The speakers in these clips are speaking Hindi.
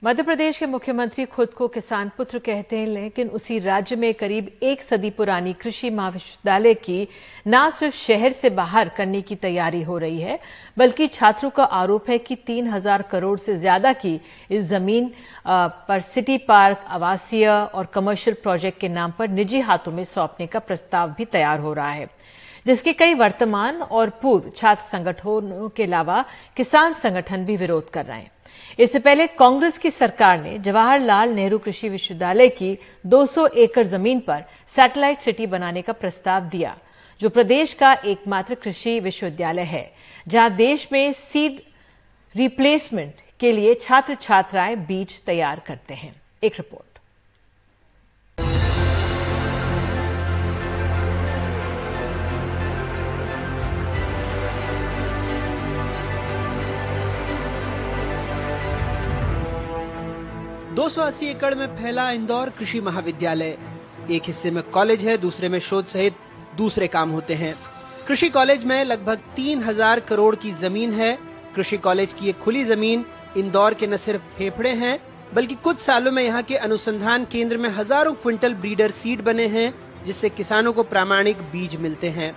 मध्य प्रदेश के मुख्यमंत्री खुद को किसान पुत्र कहते हैं, लेकिन उसी राज्य में करीब एक सदी पुरानी कृषि महाविद्यालय की न सिर्फ शहर से बाहर करने की तैयारी हो रही है, बल्कि छात्रों का आरोप है कि 3,000 करोड़ से ज्यादा की इस जमीन पर सिटी पार्क, आवासीय और कमर्शियल प्रोजेक्ट के नाम पर निजी हाथों में सौंपने का प्रस्ताव भी तैयार हो रहा है, जिसके कई वर्तमान और पूर्व छात्र संगठनों के अलावा किसान संगठन भी विरोध कर रहे हैं। इससे पहले कांग्रेस की सरकार ने जवाहरलाल नेहरू कृषि विश्वविद्यालय की 200 एकड़ जमीन पर सैटेलाइट सिटी बनाने का प्रस्ताव दिया, जो प्रदेश का एकमात्र कृषि विश्वविद्यालय है, जहां देश में सीड रिप्लेसमेंट के लिए छात्र छात्राएं बीज तैयार करते हैं। एक रिपोर्ट। 280 एकड़ में फैला इंदौर कृषि महाविद्यालय। एक हिस्से में कॉलेज है, दूसरे में शोध सहित दूसरे काम होते हैं। कृषि कॉलेज में लगभग 3,000 करोड़ की जमीन है। कृषि कॉलेज की ये खुली जमीन इंदौर के न सिर्फ फेफड़े हैं, बल्कि कुछ सालों में यहाँ के अनुसंधान केंद्र में हजारों क्विंटल ब्रीडर सीड बने हैं, जिससे किसानों को प्रामाणिक बीज मिलते हैं।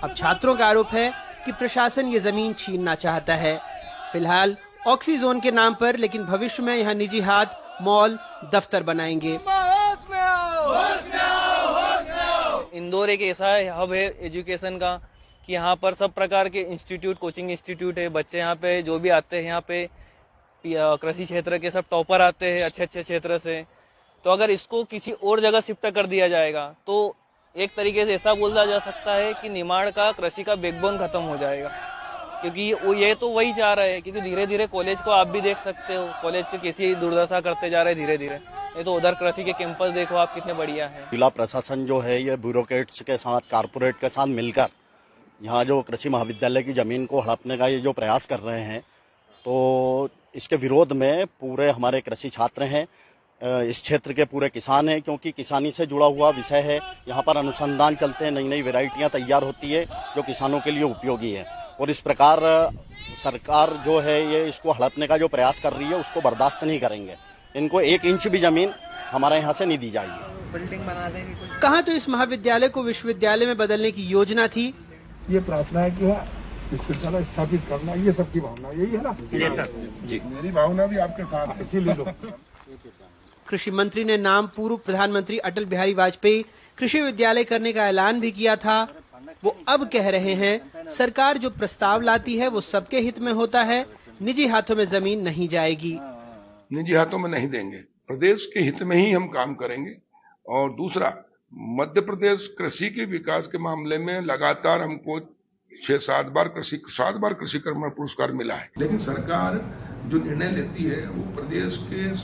अब छात्रों का आरोप है कि प्रशासन ये जमीन छीनना चाहता है। फिलहाल ऑक्सीजोन के नाम पर, लेकिन भविष्य में यहाँ निजी हाथ मॉल, दफ्तर बनाएंगे। इंदौर एक ऐसा हब है एजुकेशन का कि यहाँ पर सब प्रकार के इंस्टीट्यूट, कोचिंग इंस्टीट्यूट है। बच्चे यहाँ पे जो भी आते हैं, यहाँ पे कृषि क्षेत्र के सब टॉपर आते हैं अच्छे अच्छे क्षेत्र से। तो अगर इसको किसी और जगह शिफ्ट कर दिया जाएगा तो एक तरीके से ऐसा बोला जा सकता है कि निमाड़ का कृषि का बैकबोन खत्म हो जाएगा, क्योंकि वो ये तो वही चाह रहे हैं। क्योंकि धीरे धीरे कॉलेज को आप भी देख सकते हो, कॉलेज के कैसी दुर्दशा करते जा रहे हैं धीरे धीरे। ये तो उधर कृषि के कैंपस देखो आप कितने बढ़िया है। जिला प्रशासन जो है ये ब्यूरोक्रेट्स के साथ, कारपोरेट के साथ मिलकर यहाँ जो कृषि महाविद्यालय की जमीन को हड़पने का ये जो प्रयास कर रहे हैं, तो इसके विरोध में पूरे हमारे कृषि छात्र हैं, इस क्षेत्र के पूरे किसान हैं, क्योंकि किसानी से जुड़ा हुआ विषय है। यहाँ पर अनुसंधान चलते हैं, नई नई वैरायटियाँ तैयार होती है जो किसानों के लिए उपयोगी है। और इस प्रकार सरकार जो है ये इसको हड़पने का जो प्रयास कर रही है उसको बर्दाश्त नहीं करेंगे। इनको 1 इंच भी जमीन हमारे यहाँ से नहीं दी जाएगी। बिल्डिंग बना देंगे। कहा तो इस महाविद्यालय को विश्वविद्यालय में बदलने की योजना थी। ये प्रार्थना है कि विश्वविद्यालय स्थापित करना, ये सबकी भावना यही है ना? जी, मेरी भावना भी आपके साथ है, इसीलिए कृषि मंत्री ने नाम पूर्व प्रधानमंत्री अटल बिहारी वाजपेयी कृषि विद्यालय करने का ऐलान भी किया था। वो अब कह रहे हैं सरकार जो प्रस्ताव लाती है वो सबके हित में होता है, निजी हाथों में जमीन नहीं जाएगी। निजी हाथों में नहीं देंगे, प्रदेश के हित में ही हम काम करेंगे। और दूसरा, मध्य प्रदेश कृषि के विकास के मामले में लगातार हमको 7 बार कृषि कर्मण पुरस्कार मिला है। लेकिन सरकार जो निर्णय लेती है वो प्रदेश के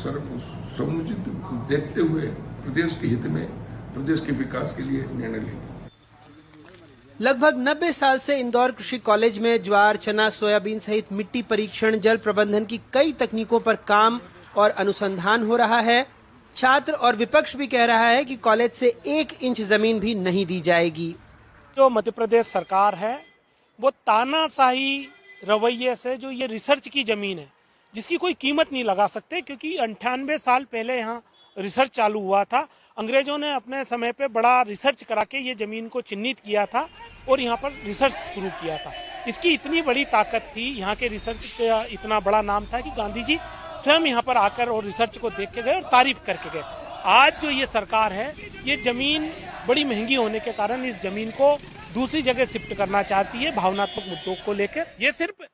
समुचित देखते हुए प्रदेश के हित में, प्रदेश के विकास के लिए निर्णय लेगी। लगभग 90 साल से इंदौर कृषि कॉलेज में ज्वार, चना, सोयाबीन सहित मिट्टी परीक्षण, जल प्रबंधन की कई तकनीकों पर काम और अनुसंधान हो रहा है। छात्र और विपक्ष भी कह रहा है कि कॉलेज से 1 इंच जमीन भी नहीं दी जाएगी। जो मध्य प्रदेश सरकार है वो तानाशाही रवैये से जो ये रिसर्च की जमीन है, जिसकी कोई कीमत नहीं लगा सकते, क्योंकि 98 साल पहले यहाँ रिसर्च चालू हुआ था। अंग्रेजों ने अपने समय पे बड़ा रिसर्च करा के ये जमीन को चिन्हित किया था और यहाँ पर रिसर्च शुरू किया था। इसकी इतनी बड़ी ताकत थी, यहाँ के रिसर्च का इतना बड़ा नाम था कि गांधी जी स्वयं यहाँ पर आकर और रिसर्च को देख के गए और तारीफ करके गए। आज जो ये सरकार है, ये जमीन बड़ी महंगी होने के कारण इस जमीन को दूसरी जगह शिफ्ट करना चाहती है भावनात्मक मुद्दों को लेकर। ये सिर्फ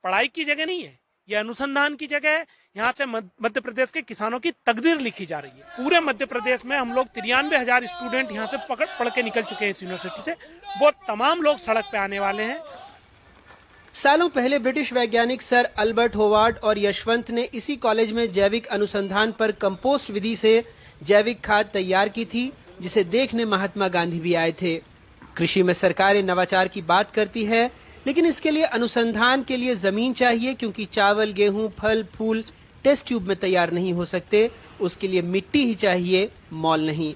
पढ़ाई की जगह नहीं है, ये अनुसंधान की जगह है। यहाँ से मध्य प्रदेश के किसानों की तकदीर लिखी जा रही है। पूरे मध्य प्रदेश में हम लोग 93,000 स्टूडेंट यहाँ से पढ़ के निकल चुके हैं इस यूनिवर्सिटी से। वो तमाम लोग सड़क पे आने वाले हैं। सालों पहले ब्रिटिश वैज्ञानिक सर अल्बर्ट होवार्ड और यशवंत ने इसी कॉलेज में जैविक अनुसंधान पर कंपोस्ट विधि से जैविक खाद तैयार की थी, जिसे देखने महात्मा गांधी भी आए थे। कृषि में सरकारें नवाचार की बात करती है, लेकिन इसके लिए अनुसंधान के लिए जमीन चाहिए, क्योंकि चावल, गेहूं, फल, फूल टेस्ट ट्यूब में तैयार नहीं हो सकते। उसके लिए मिट्टी ही चाहिए, मॉल नहीं।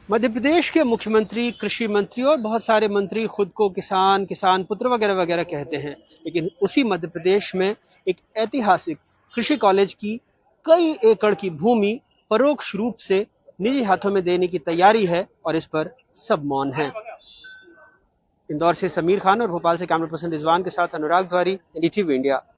मध्य प्रदेश के मुख्यमंत्री, कृषि मंत्री और बहुत सारे मंत्री खुद को किसान, किसान पुत्र वगैरह वगैरह कहते हैं, लेकिन उसी मध्य प्रदेश में एक ऐतिहासिक कृषि कॉलेज की कई एकड़ की भूमि परोक्ष रूप से निजी हाथों में देने की तैयारी है और इस पर सब मौन है। इंदौर से समीर खान और भोपाल से कैमरा पर्सन रिजवान के साथ अनुराग द्वारी, एनडीटीवी इंडिया।